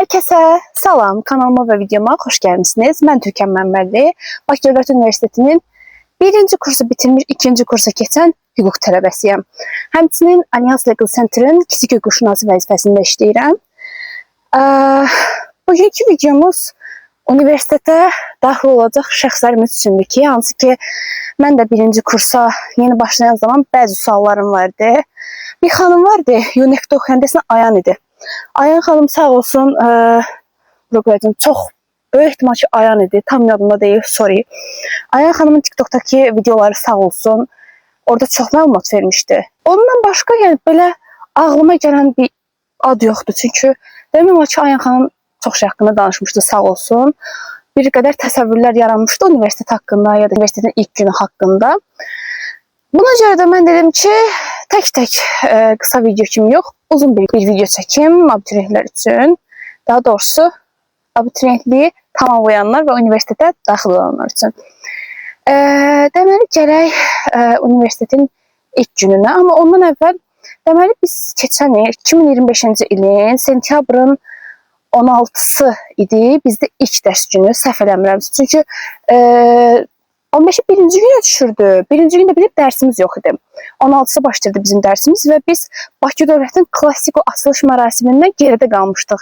Herkese salam, kanalıma və videoma xoş gəlmisiniz. Mən Türkan Məmmədli, Bakı Dövlət Universitetinin 1-ci kursu bitirmiş, 2-ci kursa keçən hüquq tələbəsiyəm. Həmçinin Alliance Legal Center-ın kiçik hüquqşünası vəzifəsində işləyirəm. Bugünkü videomuz universitetə daxil olacaq şəxslərimiz üçündür ki, hansı ki, mən də 1-ci kursa yeni başlayan zaman bəzi suallarım vardı. Bir xanım vardı, UNEC'də oxuyanda Ayan idi. Ayan xanım sağ olsun, çox böyük ehtimal ki Ayan idi, tam yadımda deyil, sorry. Ayan xanımın TikTok'daki videoları sağ olsun, orada çox məlumat vermişdi. Ondan başqa yəni belə ağlıma gələn bir ad yoxdur, çünki demək olar ki Ayan xanım çox şey haqqında danışmışdı, sağ olsun. Bir qədər təsəvvürlər yaranmışdı universitet haqqında ya da universitetin ilk günü haqqında. Buna görə də mən dedim ki, tək-tək qısa video kimi yox, uzun bir video çəkim abituriyentlər üçün. Daha doğrusu, abituriyentliyi tamamlayanlar və universitetə daxil olanlar üçün. Deməli, gələk universitetin ilk gününə, amma ondan əvvəl, deməli, biz keçən il, 2025-ci ilin sentyabrın 16-sı idi, bizdə ilk dərs günü, səhv eləmirəmsə. Çünki 15-i birinci günə düşürdü. Birinci gündə bilib dərsimiz yox idi. 16-sı başladı bizim dərsimiz və biz Bakı Dövlətin klassik o açılış mərasimindən geridə qalmışdıq.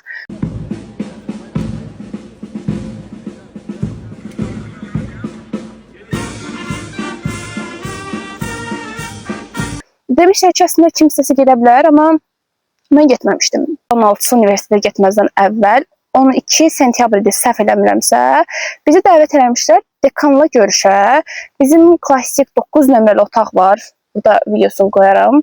Demişlər ki, əslində kimsəsi gedə bilər, amma mən getməmişdim. 16-sı universitetə getməzdən əvvəl 12 sentyabr idi, səhv eləmirəmsə, bizi dəvət eləmişlər dekanla görüşə. Bizim klassik 9 nömrəli otaq var. Burada videosunu qoyaram.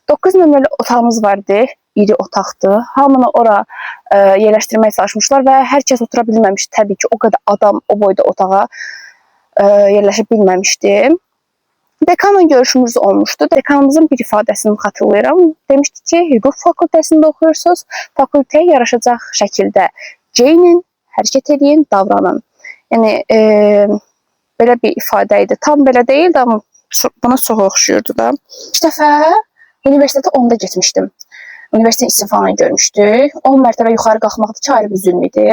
9 nömrəli otağımız vardı. İri otaqdır. Hamını ora yerləşdirməyə çalışmışlar və hər kəs otura bilməmişdi. Təbii ki, o qədər adam o boyda otağa yerləşə bilməmişdi. Dekanla görüşümüz olmuşdu. Dekanımızın bir ifadəsini xatırlayıram. Demişdi ki, hüquq fakültəsində oxuyursunuz. Fakültəyə yaraşacaq şəkildə geyinin, hərəkət edin, davranın. Yəni, belə bir ifadə idi. Tam belə deyildi, amma buna çox oxşuyurdu da. İlk dəfə universitetə 10-da getmişdim. Universitetin işini falan görmüşdük. 10 mərtəbə yuxarı qalxmaqda ki, ayrı bir zülm idi.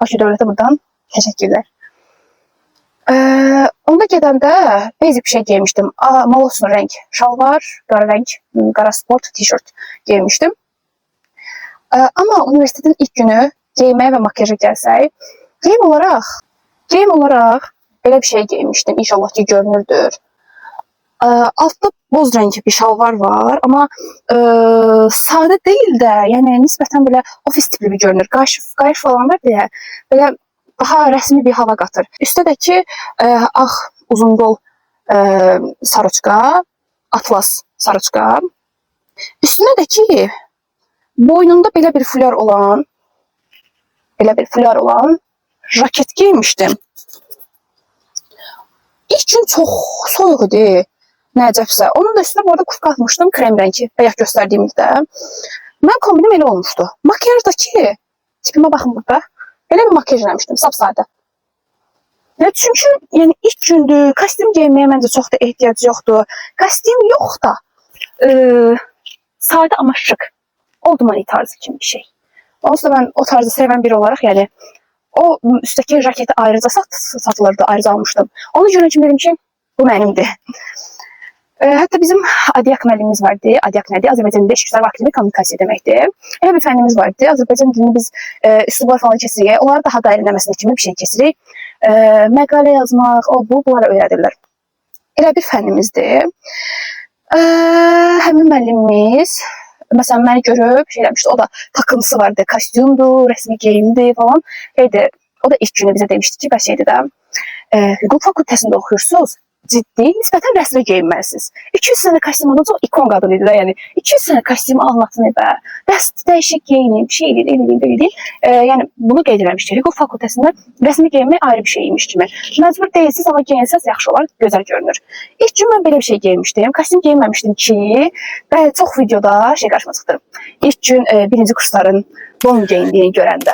Bakı Dövlətə buradan təşəkkürlər. Onda gedəndə basic bir şey geymişdim. Maloslu rəng şalvar, qara rəng, qara sport tişört geymişdim. Amma universitetin ilk günü geyməyə və makyaja gəlsək, geyim olaraq belə bir şey geymişdim. İnşallah ki, görünürdür. Altda boz rəngi bir şalvar var, amma sadə deyil də, yəni nisbətən belə ofis tipli bir görünür. Qayış falan var deyə, belə daha rəsmi bir hava qatır. Üstədəki ağ uzunqol saroçka, atlas saroçka. Üstünədəki boynunda belə bir fulyar olan raket geymişdim. İlk gün çox soyuq idi, nəcəbsə. Onun da üstünə bu arada kufka atmışdım, krem rəngi, bayaq göstərdiyimizdə. Mən kombinim elə olmuşdu. Makyajdakı tipimə baxın burada. Belə bir makyaj eləmişdim, sapsadə. Çünki yəni, ilk gündür, kostyum geyməyə məncə çox da ehtiyac yoxdur. Kostyum yox da, sadə amma şık. Oldu mani tarzı kimi bir şey. Onsuz da mən o tarzı sevən biri olaraq, yəni, o üstdəki raketi ayrıca satılırdı, ayrıca almışdım. Onu görən kimi dedim ki, bu mənimdir. Hətta bizim Adiyak müəllimimiz vardı. Adiyak nədir? Azərbaycan dilində işgüzar və akademik kommunikasiya deməkdir. Elə bir fənnimiz vardı. Azərbaycan dilini biz üslublar falan kesirik. Onları daha da ərinləməsinə kimi bir şey kesirik. Məqalə yazmaq, bunlara öyrədirlər. Elə bir fənnimizdir. Həmin müəllimimiz məsələn, məni görüb şey eləmişdi. O da takıntısı vardı. Kostyumdur, rəsmi geyimdir falan. O da ilk günü bizə demişdi ki, bəs şeydir də, hüquq fakültəsində oxuyursunuz. Ciddi, nisbətən rəsmi geyinməlisiniz. 200 sənə kostyum alınca o ikon qadın idi də, yəni 200 sənə kostyum alınatın evə, dəyişik geyinin, bir şey edin. Yəni bunu qeyd eləmişdi. Hüquq fakültəsində rəsmi geyinmək ayrı bir şeymiş kimi. Məcbur deyilsiniz, amma geyinsəz yaxşı olar, gözəl görünür. İlk gün mən belə bir şey geyinmişdim. Kostyum geyinməmişdim ki, çox videoda şey qarşıma çıxdı. İlk gün birinci kursların don geyindiyini görəndə,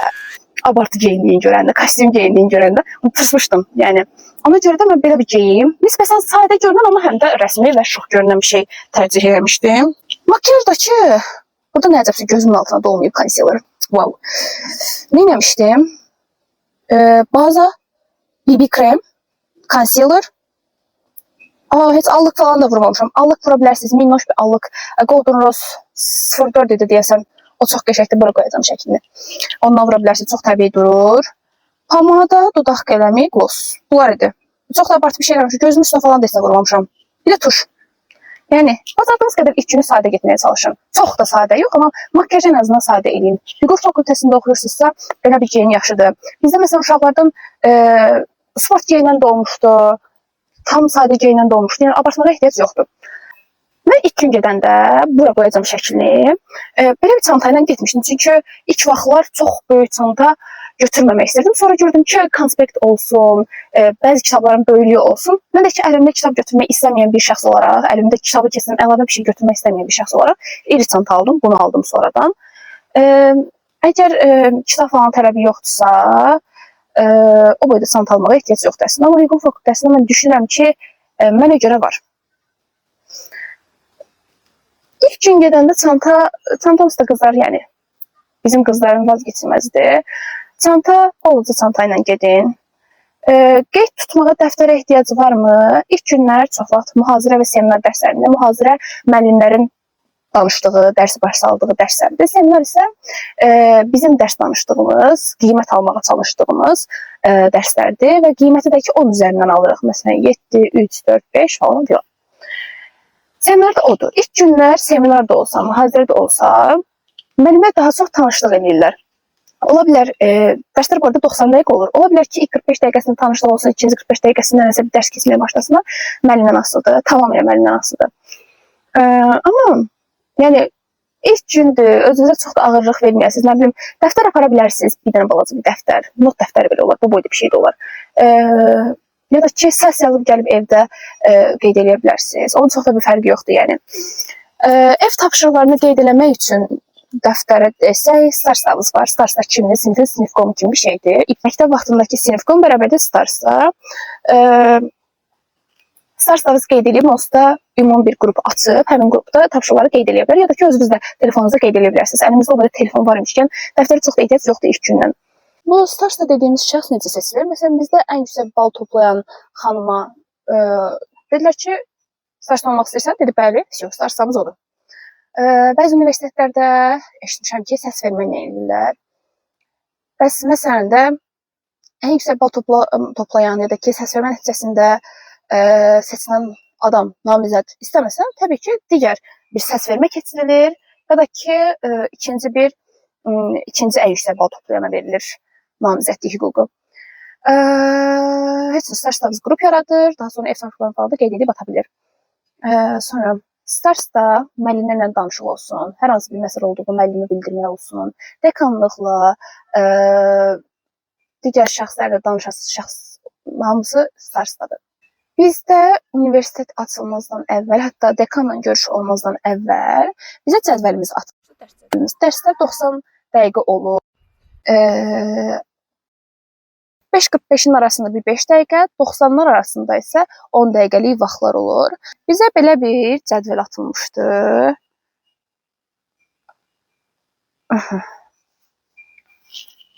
abartı geyindiyini görəndə, kostyum geyindiyini görəndə tırsmışdım. Yəni, ona görə də mən belə bir geyim, nisbətən sadə görünən, amma həm də rəsmi və şux görünən bir şey tərcih eləmişdim. Makyajdakı, burada nəcəbsə gözümün altına dolmayıb konsealer. Wow. Ne demiştim? Baza, BB krem, concealer. Heç allıq falan da vurmamışam. Allıq vura bilərsiniz. Minnoş bir allıq. Golden Rose 04 idi deyəsən. O çox qəşəngdir. Bura qoyacağım şəklini. Ondan vura bilərsiniz. Çox təbii durur. Pomada, dodaq qələmi, gloss. Bunlar idi. Çox da abartı bir şey eləmişim. Gözümün üstünə falan da heç nə vurmamışam. Bir də tuş. Yəni, bacardığınız qədər ilk günü sadə getməyə çalışın. Çox da sadə yox, amma makyaj ən azından sadə eləyin. Hüquq fakültəsində oxuyursunuzsa, belə bir geyin yaxşıdır. Bizdə məsələn uşaqlardan sport geyinən də olmuşdu, tam sadə geyinən də olmuşdu. Yəni, abartmağa ehtiyac yoxdur. Mən ilk gün gedəndə, bura qoyacağım şəklini, belə bir çantayla getmişdim. Çünki ilk vaxtlar çox böyük çanta götürməmək istədim. Sonra gördüm ki, konspekt olsun, bəzi kitabların böyüklüyü olsun. Mən də ki, əlimdə kitab götürmək istəməyən bir şəxs olaraq, əlimdə kitabı keçən əlavə bir şey götürmək istəməyən bir şəxs olaraq iri çanta aldım. Bunu aldım sonradan. Əgər kitab falan tələbi yoxdursa, o boyda çanta almağa ehtiyac yoxdur əslində. Amma hüquq fakültəsində mən düşünürəm ki, mənə görə var. İlk gün gedəndə çantamız da qızlar, yəni bizim qızların vazgeçilməzidir. Çanta, balaca çanta ilə gedin. Qeyd tutmağa dəftərə ehtiyac varmı? İlk günlər çox vaxt mühazirə və seminar dərslərində, mühazirə müəllimlərin danışdığı, dərsi başladığı dərslərdir. Seminar isə bizim dərs danışdığımız, qiymət almağa çalışdığımız dərslərdir və qiyməti də ki 10 üzərindən alırıq. Məsələn 7, 3, 4, 5 falan filan. Seminar da odur. İlk günlər seminar da olsa, mühazirə də olsa, müəllimlər daha çox tanışlıq edirlər. Ola bilər, dərslər bu arada 90 dəqiqə olur. Ola bilər ki, ilk 45 dəqiqəsində tanışlıq olsun, ikinci 45 dəqiqəsində nəsə bir dərs keçməyə başlasınlar. Müəllimdən asılıdır, tamamilə müəllimdən asılıdır. Amma, yəni, ilk gündür, özünüzə çox da ağırlıq verməyəsiniz. Nə bilim, dəftər apara bilərsiniz, bir dənə balaca bir dəftər, not dəftəri belə olar, bu boyda bir şey də olar. Ya da ki, səs yazıb gəlib evdə qeyd edə bilərsiniz. Onun çox da bir fərqi yoxdur, yəni. Ev tapşırıqlarını qeyd eləmək üçün dəftərə desək, Stars'ımız var. Stars'da kimdir? Sinifin sinifkom kimi bir şeydir. Məktəb vaxtındakı sinifkom bərabərdə Stars'da. Stars'ımız qeyd edib, onsuz ümumi bir qrup açıb, həmin qrupda tapşırıqları qeyd edə bilər. Ya da ki, özünüz də telefonunuza qeyd edə bilərsiniz. Əlimizdə o qədər telefon var imişkən, dəftərə çox da ehtiyac yoxdur ilk gündən. Bu Stars'da dediyimiz şəxs necə seçilir? Məsələn, bizdə ən yüksək bal toplayan xanıma dedilər ki, Stars'da olmaq istəyirsən? Dedi, bəli, Stars'ımız odur. Bəzi universitetlərdə eşitmişəm ki, səs vermə edirlər. Bəs məsələn də ən yüksək bal toplayan ya da ki, səs vermə nəticəsində seçilən adam, namizəd istəməsən, təbii ki, digər bir səs vermə keçirilir ya da ki, ikinci ən yüksək bal toplayana verilir namizədlik hüququ. Heç Stars'da qrup yaradır, daha sonra ev tapşırıqlarını falan da qeyd edib ata bilir. Sonra Stars'da müəllimlərlə danışıq olsun, hər hansı bir məsələ olduğu müəllimi bildirmək olsun, dekanlıqla, digər şəxslərlə danışası şəxs hamısı Stars'dadır. Bizdə universitet açılmazdan əvvəl, hətta dekanla görüş olmazdan əvvəl bizə cədvəlimiz atılır. Dərslər 90 dəqiqə olur. 5:45-in arasında bir 5 dəqiqə, 90'lar arasında isə 10 dəqiqəlik vaxtlar olur. Bizə belə bir cədvəl atılmışdı.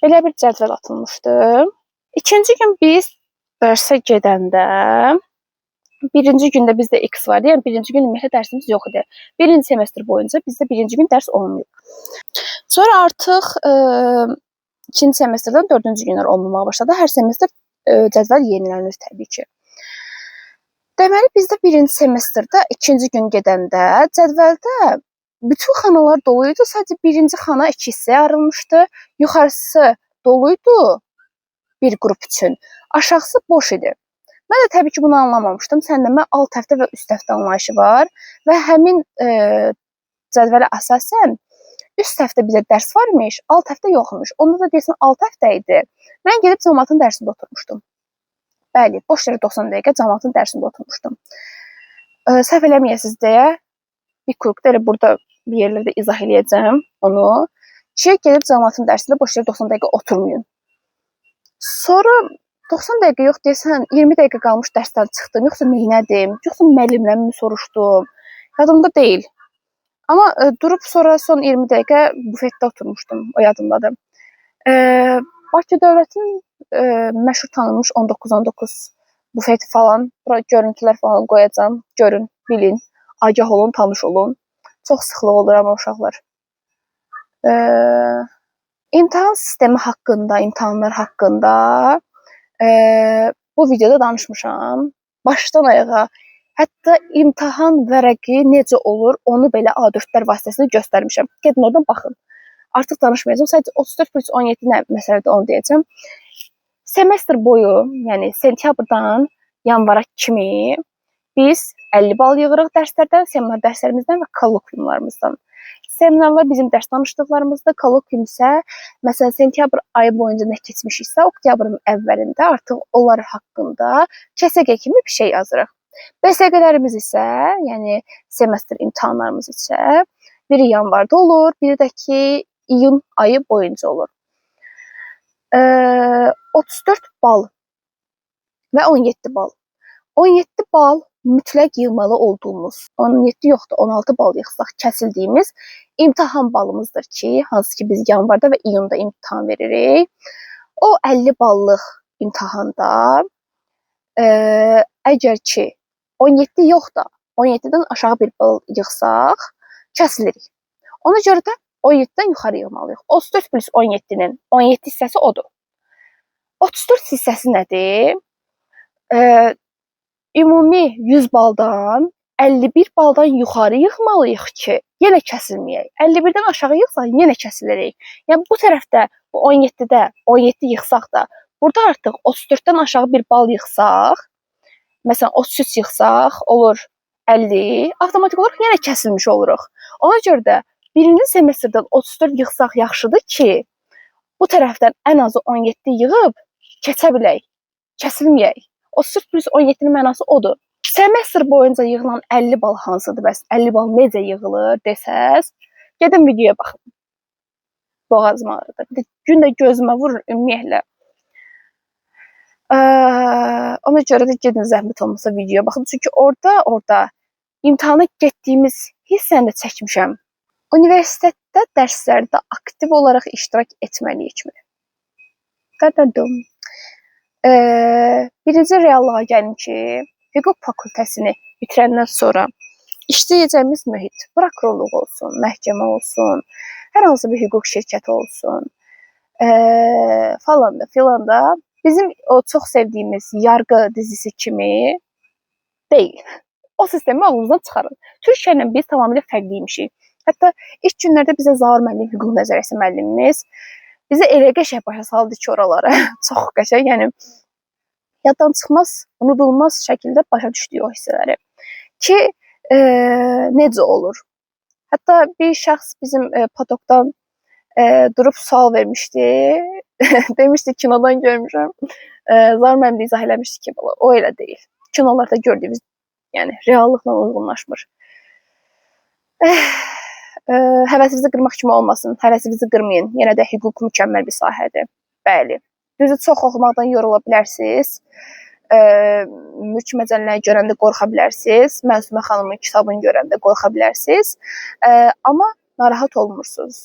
Belə bir cədvəl atılmışdı. İkinci gün biz dərsə gedəndə, birinci gündə bizdə X vardı, yəni birinci gün ümumiyyətlə dərsimiz yox idi. Birinci semestr boyunca bizdə birinci gün dərs olmuyor. Sonra artıq ikinci semestrdən dördüncü günlər olmamağa başladı. Hər semestr cədvəl yenilənir təbii ki. Deməli, bizdə birinci semestrdə ikinci gün gedəndə cədvəldə bütün xanalar doluydu. Sadəcə birinci xana 2 hissəyə ayrılmışdı. Yuxarısı doluydu bir qrup üçün. Aşağısı boş idi. Mən də təbii ki, bunu anlamamışdım. Səndəmə alt həftə və üst həftə anlayışı var və həmin cədvələ əsasən üst həftə bizə dərs varmış, alt həftə yoxmuş. Onda da deyəsən alt həftə idi. Mən gedib cəmaatın dərsində oturmuşdum. Bəli, boş yerə 90 dəqiqə cəmaatın dərsində oturmuşdum. Səhv eləməyəsiniz deyə bir qrupda elə burada bir yerlərdə izah eləyəcəm onu. Ki, gedib cəmaatın dərsində boş yerə 90 dəqiqə oturmayın. Sonra 90 dəqiqə yox deyəsən 20 dəqiqə qalmış dərsdən çıxdım. Yoxsa neynədim? Yoxsa müəllimdən mi soruşdum? Yadımda deyil. Amma durub sonra son 20 dəqiqə bufetdə oturmuşdum, o yadımdadır. Bakı Dövlətin məşhur tanınmış 1919 bufeti falan, bura görüntülər falan qoyacam. Görün, bilin, agah olun, tanış olun. Çox sıxlıq olur amma uşaqlar. İmtahan sistemi haqqında, imtahanlar haqqında bu videoda danışmışam. Başdan ayağa. Hətta imtahan vərəqi necə olur, onu belə A4-lər vasitəsilə göstərmişəm. Gedin oradan baxın. Artıq danışmayacağam. Sadəcə 34+17 nə məsələdir onu deyəcəm. Semestr boyu, yəni sentyabrdan yanvara kimi biz 50 bal yığırıq dərslərdən, seminar dərslərimizdən və kolloquiumlarımızdan. Seminarlar bizim dərs danışdıqlarımızda, kolloquium isə məsələn sentyabr ayı boyunca nə keçmişiksə, oktyabrın əvvəlində artıq onlar haqqında KSG kimi bir şey yazırıq. BSG-lərimiz isə, yəni semestr imtahanlarımız isə biri yanvarda olur, biri də ki iyun ayı boyunca olur. 34 bal və 17 bal. 17 bal mütləq yığmalı olduğumuz, 17 yoxdur, 16 bal yığsaq kəsildiyimiz imtahan balımızdır ki, hansı ki biz yanvarda və iyunda imtahan veririk. O 50 ballıq imtahanda əgər ki 17 yox da 17-dən aşağı bir bal yığsaq kəsilirik. Ona görə də 17-dən yuxarı yığmalıyıq. 34+17-nin 17 hissəsi odur. 34 hissəsi nədir? Ümumi 100 baldan 51 baldan yuxarı yığmalıyıq ki, yenə kəsilməyək. 51-dən aşağı yığsaq, yenə kəsilirik. Yəni bu tərəfdə, bu 17-də 17 yığsaq da, burada artıq 34-dən aşağı bir bal yığsaq, məsələn 33 yığsaq, olur 50, avtomatik olaraq yenə kəsilmiş oluruq. Ona görə də birinci semestrdən 34 yığsaq yaxşıdır ki, bu tərəfdən ən azı 17 yığıb keçə bilək, kəsilməyək. 34+17-nin mənası odur. Semestr boyunca yığılan 50 bal hansıdır bəs? 50 bal necə yığılır desəz, gedin videoya baxın. Boğazım ağrıdır. Bir də gün də gözümə vurur ümumiyyətlə. Ona görə də gedin zəhmət olmasa videoya baxın. Çünki orada imtahana getdiyimiz hissəni də çəkmişəm. Universitetdə dərslərdə aktiv olaraq iştirak etməliyikmi? Qadadum. Birinci reallığa gəlim ki, hüquq fakültəsini bitirəndən sonra işləyəcəyimiz mühit, prokurorluq olsun, məhkəmə olsun, hər hansı bir hüquq şirkəti olsun, falan da filan da bizim o çox sevdiyimiz yargı dizisi kimi deyil. O sistemi ağlımızdan çıxarın. Türkiyə ilə biz tamamilə fərqliymişik. Hətta ilk günlərdə bizə Zaur müəllim, hüquq nəzarəti müəllimimiz bizə elə qəşəng başa saldı ki, oraları çox qəşəng, yəni yaddan çıxmaz, unudulmaz şəkildə başa düşdük o hissələri. Ki, necə olur? Hətta bir şəxs bizim patokdan durub sual vermişdi. Demişdi, kinodan görmüşəm. Zaur müəllim də izah eləmişdi ki, o elə deyil. Kinolarda gördüyümüz, yəni reallıqla uyğunlaşmır. Həvəsinizi qırmaq kimi olmasın, həvəsinizi qırmayın. Yenə də hüquq mükəmməl bir sahədir. Bəli. Düzü çox oxumaqdan yorula bilərsiniz. Mülk məcəllərini görəndə qorxa bilərsiniz. Məsumə xanımın kitabını görəndə qorxa bilərsiniz. Amma narahat olmursunuz.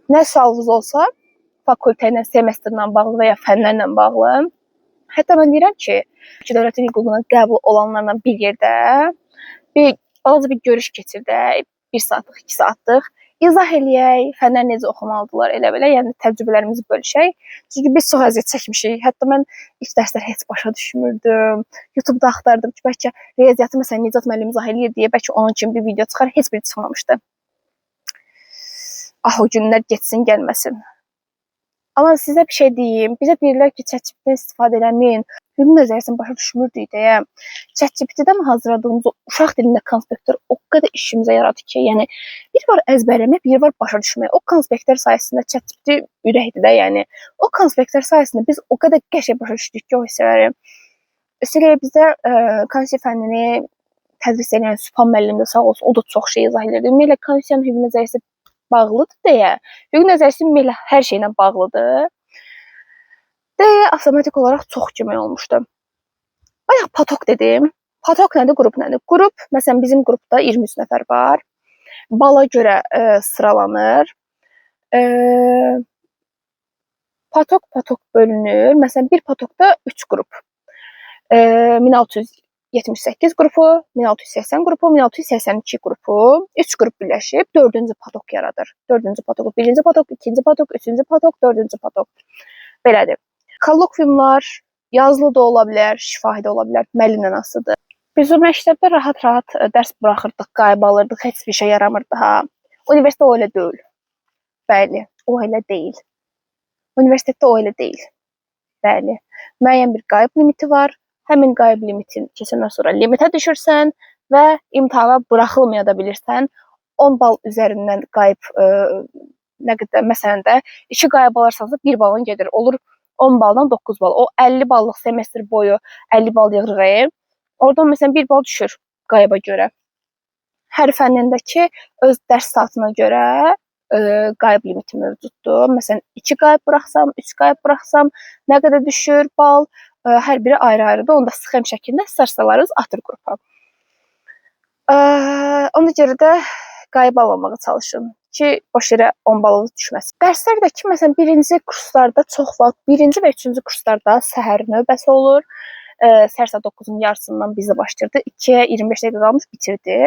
Nə sualınız olsa, fakültə ilə, semestrlə bağlı və ya fənlərlə bağlı. Hətta mən deyirəm ki, Bakı Dövlətin hüququna qəbul olanlarla bir yerdə balaca bir görüş keçirdək. 1 saatlıq, 2 saatlıq. İzah eləyək, fənlər necə oxumalıdırlar, elə belə, yəni təcrübələrimizi bölüşək. Çünki biz çox əziyyət çəkmişik. Hətta mən ilk dərslər heç başa düşmürdüm. YouTube-da axtardım ki, bəlkə riyaziyyatı məsələn Nicat müəllim izah eləyir deyə, bəlkə onun kimi bir video çıxar, heç biri çıxmamışdı. Ah, o günlər getsin, gəlməsin. Amma sizə bir şey deyim, bizə deyirlər ki, ChatGPT-dən istifadə eləməyin. Hüquq nəzəriyyəsini başa düşmürdük deyə. ChatGPT-dən hazırladığımız uşaq dilində konspektlər o qədər işimizə yaradı ki, yəni bir var əzbərləmək, bir var başa düşmək. O konspektlər sayəsində ChatGPT ürəkdir də, yəni o konspektlər sayəsində biz o qədər qəşəng başa düşdük ki, o hissələri. Üstəlik bizdə konstitusiya fənnini tədris edən Sübhan müəllim də sağ olsun, o da çox şey izah edirdi. Ümumiyyətlə konstitusiyanın hüquq nəzəriyyəsi bağlıdır deyə, hüquq nəzəriyyəsi ümumiyyətlə hər şeylə bağlıdır. Deyə avtomatik olaraq çox kömək olmuşdu. Bayaq patok dedim. Patok nədir, qrup nədir? Qrup, məsələn bizim qrupda 23 nəfər var. Bala görə sıralanır. Patok bölünür. Məsələn, bir patokda 3 qrup. 1678 qrupu, 1680 qrupu, 1682 qrupu, 3 qrup birləşib 4-cü patok yaradır. 4-cü patok, 1-ci patok, 2-ci patok, 3-cü patok, 4-cü patok. Belədir. Kollokviumlar yazılı da ola bilər, şifahi də ola bilər, müəllimlə asılıdır. Biz o məktəbdə rahat-rahat dərs buraxırdıq, qayıb alırdıq, heç bir şey yaramırdı ha. Universitetdə o elə deyil. Bəli, o elə deyil. Universitetdə o elə deyil. Bəli. Müəyyən bir qayıb limiti var. Həmin qayıb limitin keçəndən sonra limitə düşürsən və imtahana buraxılmaya da bilirsən. 10 bal üzərindən qayıb nə qədər, məsələn də 2 qayıb alarsansa 1 balın gedir. Olur 10 baldan 9 bal. O 50 ballıq semestr boyu 50 bal yığırıq. Oradan məsələn 1 bal düşür qayıba görə. Hər fənnindəki öz dərs saatına görə qayıb limiti mövcuddur. Məsələn 2 qayıb buraxsam, 3 qayıb buraxsam nə qədər düşür bal? Hər biri ayrı-ayrıdır. Onu da sıxım şəkildə sarsalarız atır qrupa. Ona görə də qayıb almamağa çalışın ki, boş yerə 10 balınız düşməsin. Dərslərdəki məsələn birinci kurslarda çox vaxt, birinci və üçüncü kurslarda səhər növbəsi olur. Səhər saat 9-un yarısından bizə başlayırdı. 2-yə 25 dəqiqə qalmış bitirdi.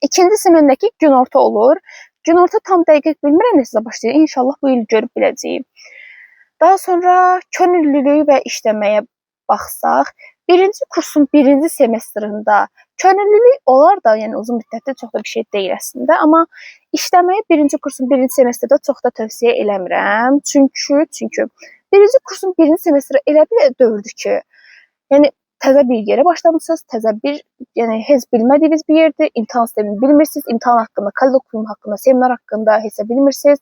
İkinci semindəki günorta olur. Günorta tam dəqiq bilmirəm necə başlayır. İnşallah bu il görüb biləcəyik. Daha sonra könüllülük və işləməyə baxsaq, birinci kursun birinci semestrində könüllülük olar da, yəni uzun müddətdə çox da bir şey deyil əslində, amma işləməyi birinci kursun birinci semestrdə çox da tövsiyə eləmirəm. Çünki birinci kursun birinci semestri elə bir dövrdür ki, yəni təzə bir yerə başlamısınız, təzə bir, yəni heç bilmədiyiniz bir yerdir, imtahan sistemini bilmirsiniz, imtahan haqqında, kollokvium haqqında, seminar haqqında heç də bilmirsiniz.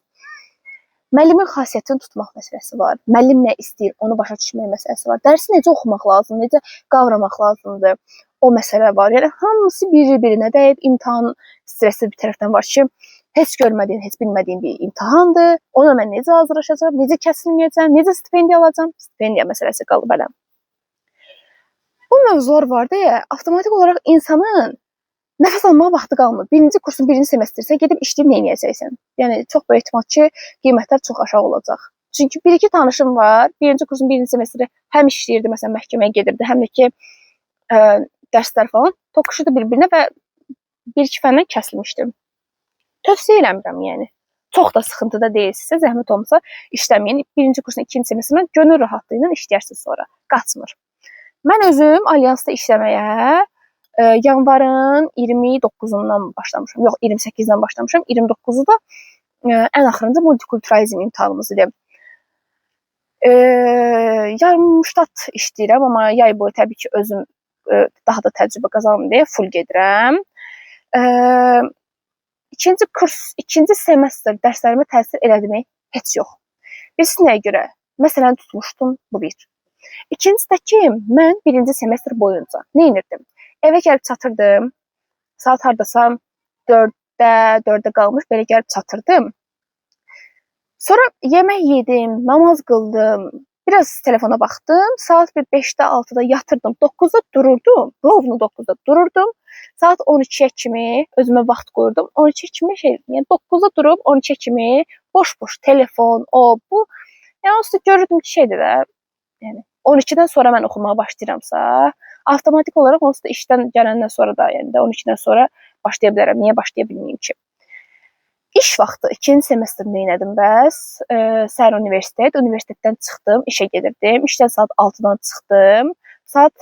Müəllimin xasiyyətini tutmaq məsələsi var. Müəllim nə istəyir, onu başa düşmək məsələsi var. Dərsi necə oxumaq lazımdır, necə qavramaq lazımdır, o məsələ var. Yəni hamısı bir-birinə dəyib, imtahan stresi bir tərəfdən var ki, heç görmədiyin, heç bilmədiyin bir imtahandır. Ona mən necə hazırlaşacağam, necə kəsilməyəcəm, necə stipendiya alacağam, stipendiya məsələsi qalıb ələm. Bu mövzular var deyə, avtomatik olaraq insanın nəfəs almağa vaxtı qalmır. Birinci kursun birinci semestrsə gedib işləyib nə edəcəksən? Yəni çox böyük ehtimal ki, qiymətlər çox aşağı olacaq. Çünki bir-iki tanışım var. Birinci kursun birinci semestri həm işləyirdi, məsələn, məhkəməyə gedirdi, həm də ki, dərslər falan toxuşurdu bir-birinə və bir-iki fəndən kəsilmişdi. Tövsiyə eləmirəm, yəni. Çox da sıxıntıda deyilsinizsə, zəhmət olmasa işləməyin. Birinci kursun ikinci semestrindən gönül rahatlığı ilə işləyirsiniz sonra. Qaçmır. Mən özüm Alyansda işləməyə yanvarın 29-undan başlamışam. Yox, 28-dən başlamışam. 29-u da ən axırıncı multikulturalizm imtahanımız idi. Yarım ştat işləyirəm, amma yay boyu təbii ki, özüm daha da təcrübə qazanım deyə full gedirəm. İkinci kurs, ikinci semestr dərslərimə təsir elədimi? Heç yox. Bilsin nəyə görə? Məsələn, tutmuşdum bu bir. İkincisi də ki, mən birinci semestr boyunca nə edirdim? Evə gəlib çatırdım. Saat hardasa 4-də qalmış, belə gəlib çatırdım. Sonra yemək yedim, namaz qıldım. Biraz telefona baxdım. Saat 5-də, 6-da yatırdım. 9-da dururdum. Rovno 9-da dururdum. Saat 12-yə kimi özümə vaxt qoyurdum. 12-yə kimi yəni 9-da durub 12-yə kimi boş-boş telefon, o, bu. Yəni onsuz görürdüm ki, şeydir də, yəni 12-dən sonra mən oxumağa başlayıramsa, avtomatik olaraq onsuz da işdən gələndən sonra da, yəni də 12-dən sonra başlaya bilərəm. Niyə başlaya bilməyim ki? İş vaxtı, ikinci semestrində elədim bəs. Səhər universitetdən çıxdım, işə gedirdim. İşdən saat 6-dan çıxdım. Saat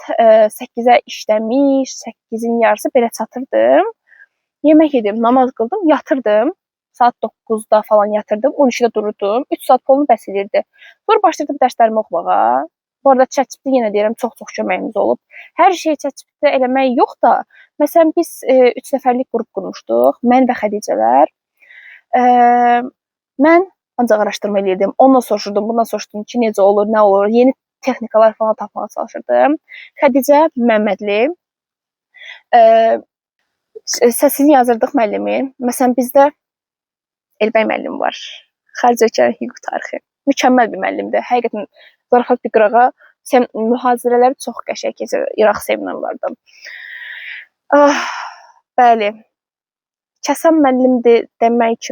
8-ə işləmiş, 8-in yarısı belə çatırdım. Yemək yedim, namaz qıldım, yatırdım. Saat 9-da falan yatırdım, 12-də dururdum. 3 saat polunu bəs edirdi. Sonra başladım dərslərimi oxumağa. Bu arada ChatGPT yenə deyirəm, çox-çox köməyimiz olub. Hər şeyi ChatGPT eləmək yox da, məsələn, biz 3 nəfərlik qrup qurmuşduq, mən və Xədicələr. Mən ancaq araşdırma edirdim, onunla soruşurdum, bundan soruşdum ki, necə olur, nə olur, yeni texnikalar falan tapmağa çalışırdım. Xədicə Məmmədli, səsini yazırdıq müəllimin. Məsələn, bizdə Elbəy müəllim var, xarici ölkənin hüquq tarixi. Mükəmməl bir müəllimdir, həqiqətən zarafat bir qırağa, mühazirələri çox qəşəng keçir İraq seminarlardan. Bəli. kəsən müəllimdir demək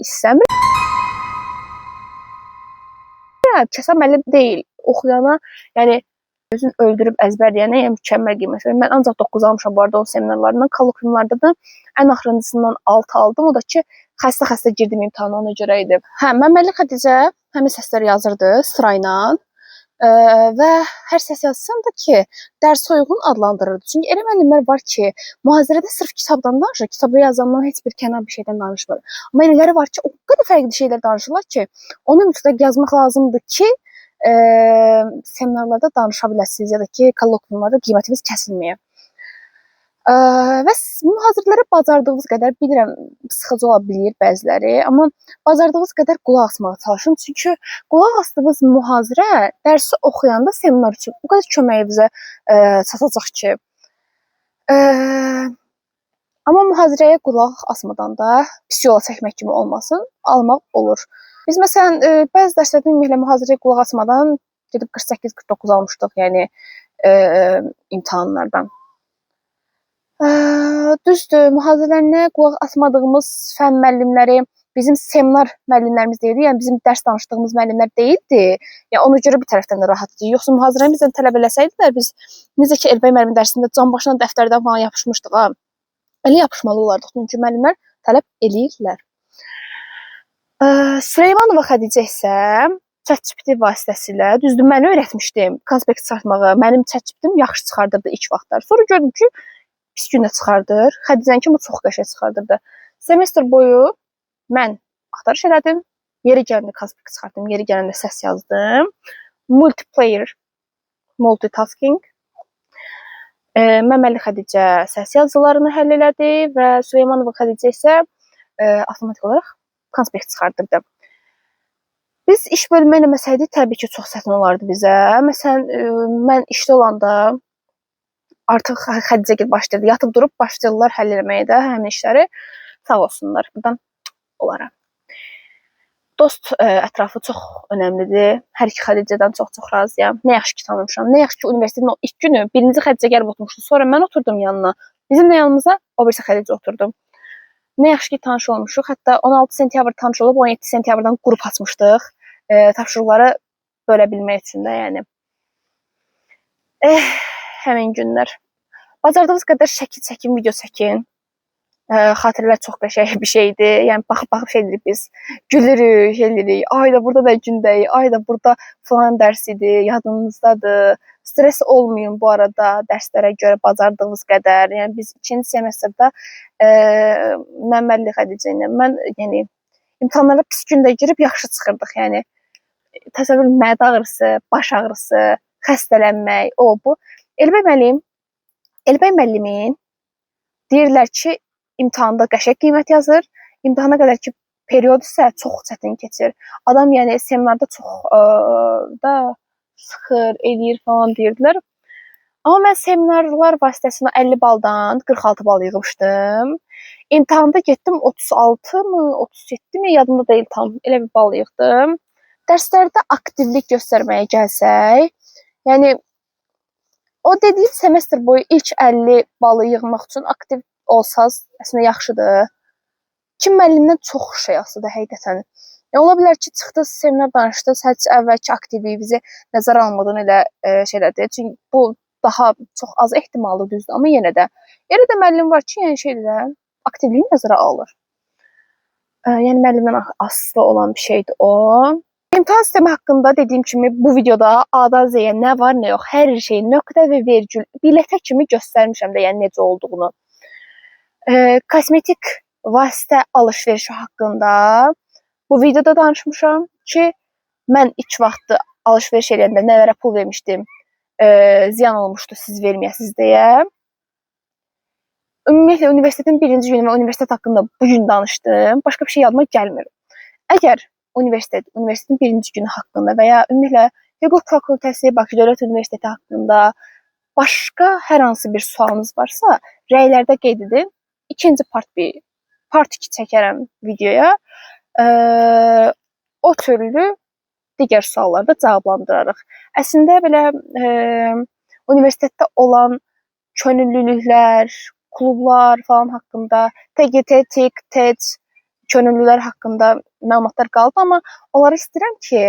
istəmirəm. Kəsən müəllim deyil. Oxuyana, yəni özün öldürüb əzbərləyənə yəni mükəmməl qiymət verir. Mən ancaq 9 almışam bu arada o seminarlarından. Kolokviumlarda da ən axırıncısından 6 aldım. O da ki, xəstə girdim imtahana, ona görə idi. Hə, Məmmədli Xədicə həmin səsləri yazırdı sırayla. Və hər səs yazsam da ki, dərsə uyğun adlandırırdı. Çünki elə müəllimlər var ki, mühazirədə sırf kitabdan danışır, kitabda yazandan heç bir kənar bir şeydən danışmır. Amma elələri var ki, o qədər fərqli şeylər danışırlar ki, onu mütləq yazmaq lazımdır ki, seminarlarda danışa biləsiniz ya da ki, kollokviumlarda qiymətiniz kəsilməyə. Və mühazirələrə bacardığınız qədər, bilirəm, sıxıcı ola bilir bəziləri, amma bacardığınız qədər qulaq asmağa çalışın. Çünki qulaq asdığınız mühazirə dərsi oxuyanda seminar üçün o qədər köməyi bizə çatacaq ki. Amma mühazirəyə qulaq asmadan da pis yola çəkmək kimi olmasın, almaq olur. Biz məsələn, bəzi dərslərdə ümumiyyətlə mühazirəyə qulaq asmadan gedib 48-49 almışdıq, yəni imtahanlardan. Düzdür, mühazirələrə qulaq asmadığımız fən müəllimləri bizim seminar müəllimlərimiz deyildi, yəni bizim dərs danışdığımız müəllimlər deyildi. Yəni ona görə bir tərəfdən də rahatdır. Yoxsa mühazirəni bizdən tələb eləsəydilər, biz necə ki Elbəy müəllimin dərsində can başına dəftərdən falan yapışmışdıq ha. Elə yapışmalı olardıq, çünki müəllimlər tələb eləyirlər. Süleymanova Xədicə isə ChatGPT vasitəsilə, düzdür, mən öyrətmişdim konspekt çıxartmağı. Mənim ChatGPT-im yaxşı çıxardırdı ilk vaxtlar. Sonra gördüm ki, pis gündə çıxardır. Xədicənki bu çox qəşəng çıxardırdı. Semestr boyu mən axtarış elədim. Yeri gələndə konspekt çıxartdım, yeri gələndə səs yazdım. Multiplayer, multitasking. Məmməli Xədicə səs yazılarını həll elədi və Süleymanova Xədicə isə avtomatik olaraq konspekt çıxardırdı. Biz iş bölümü eləməsəydik, təbii ki, çox çətin olardı bizə. Məsələn, mən işdə olanda artıq Xədicə başlayırdı. Yatıb durub başlayırlar həll eləməyə də həmin işləri. Sağ olsunlar. Buradan onlara. Dost ətrafı çox önəmlidir. Hər iki Xədicədən çox-çox razıyam. Nə yaxşı ki tanımışam. Nə yaxşı ki universitetin o ilk günü birinci Xədicə gəlib oturmuşdu. Sonra mən oturdum yanına. Bizim də yanımıza o birisi Xədicə oturdu. Nə yaxşı ki tanış olmuşuq. Hətta 16 sentyabr tanış olub 17 sentyabrdan qrup açmışdıq. Tapşırıqları bölə bilmək üçün də, yəni. Həmin günlər. Bacardığınız qədər şəkil çəkin, video çəkin. Xatirələr çox qəşəng bir şeydir. Yəni baxıb şey edirik biz. Gülürük, şey edirik. Ay da burada da gündəyik. Ay da burada falan dərs idi, yadınızdadır. Stres olmayın bu arada dərslərə görə bacardığınız qədər. Yəni biz 2-ci semestrdə Məmmədli Xədicə ilə mən yəni imtahanlara pis gündə girib yaxşı çıxırdıq. Yəni təsəvvür mədə ağrısı, baş ağrısı, xəstələnmək, o bu. Elbəy müəllimin deyirlər ki, imtahanda qəşəng qiymət yazır. İmtahana qədər ki, period isə çox çətin keçir. Adam yəni seminarda çox da sıxır, eləyir falan deyirdilər. Amma mən seminarlar vasitəsilə 50 baldan 46 bal yığmışdım. İmtahanda getdim 36 mı, 37 mi, yadımda deyil tam. Elə bir bal yığdım. Dərslərdə aktivlik göstərməyə gəlsək, yəni o dediyim semestr boyu ilk 50 balı yığmaq üçün aktiv olsaz, əslində yaxşıdır. Kim müəllimdən çox şey asıdır həqiqətən. Ola bilər ki, çıxdınız, seminar danışdınız, heç əvvəlki aktivliyinizi nəzərə almadan elə şeylədir. Çünki bu daha çox az ehtimallı düzdür, amma yenə də müəllim var ki, yəni şeydə aktivliyi nəzərə alır. Yəni müəllimdən asılı olan bir şeydir o. İmtahan sistemi haqqında dediyim kimi bu videoda A-dan Z-yə nə var, nə yox, hər şey, nöqtə və vergül, biletə kimi göstərmişəm də, yəni necə olduğunu. Kosmetik vasitə alış-verişi haqqında bu videoda danışmışam ki, mən ilk vaxtı alış-veriş edəndə nələrə pul vermişdim, ziyan olmuşdu siz verməyəsiniz deyə. Ümumiyyətlə, universitetin birinci günü və universitet haqqında bugün danışdım. Başqa bir şey yadıma gəlmir. Əgər universitetin birinci günü haqqında və ya ümumiyyətlə Hüquq Fakültəsi, Bakı Dövlət Universiteti haqqında başqa hər hansı bir sualınız varsa, rəylərdə qeyd edin. İkinci part 2 çəkərəm videoya. O türlü digər suallarda cavablandırarıq. Əslində belə universitetdə olan könüllülüklər, klublar falan haqqında, TGT, TİK, TEC, könüllülər haqqında məlumatlar qaldı, amma onları istəyirəm ki,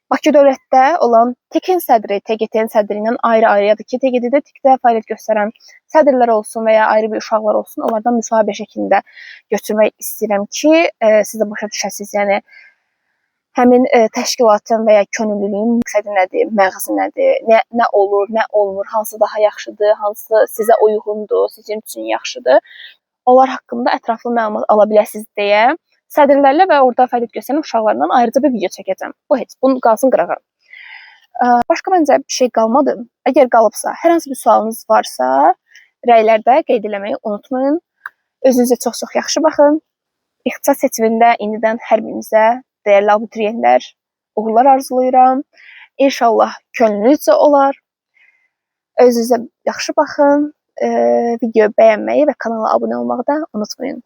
Bakı dövlətdə olan TİK-in sədri, TGT-in sədri ilə ayrı-ayrı, ya da ki, TGT-də, TİK-də fəaliyyət göstərən sədrlər olsun və ya ayrı bir uşaqlar olsun, onlardan müsahibə şəklində götürmək istəyirəm ki, siz də başa düşəsiniz. Yəni həmin təşkilatın və ya könüllülüyün məqsədi nədir, məğzi nədir, nə olur, nə olmur, hansı daha yaxşıdır, hansı sizə uyğundur, sizin üçün yaxşıdır. Onlar haqqında ətraflı məlumat ala biləsiniz deyə sədrlərlə və orada fəaliyyət göstərən uşaqlarla ayrıca bir video çəkəcəm. Bu heç, bunu qalsın qırağa. Başqa məncə bir şey qalmadı. Əgər qalıbsa, hər hansı bir sualınız varsa, rəylərdə qeyd eləməyi unutmayın. Özünüzə çox-çox yaxşı baxın. İxtisas seçimində indidən hər birinizə dəyərli abituriyentlər uğurlar arzulayıram. İnşallah könlünüzcə olar. Özünüzə yaxşı baxın. Videoyu bəyənməyi və kanala abunə olmağı da unutmayın.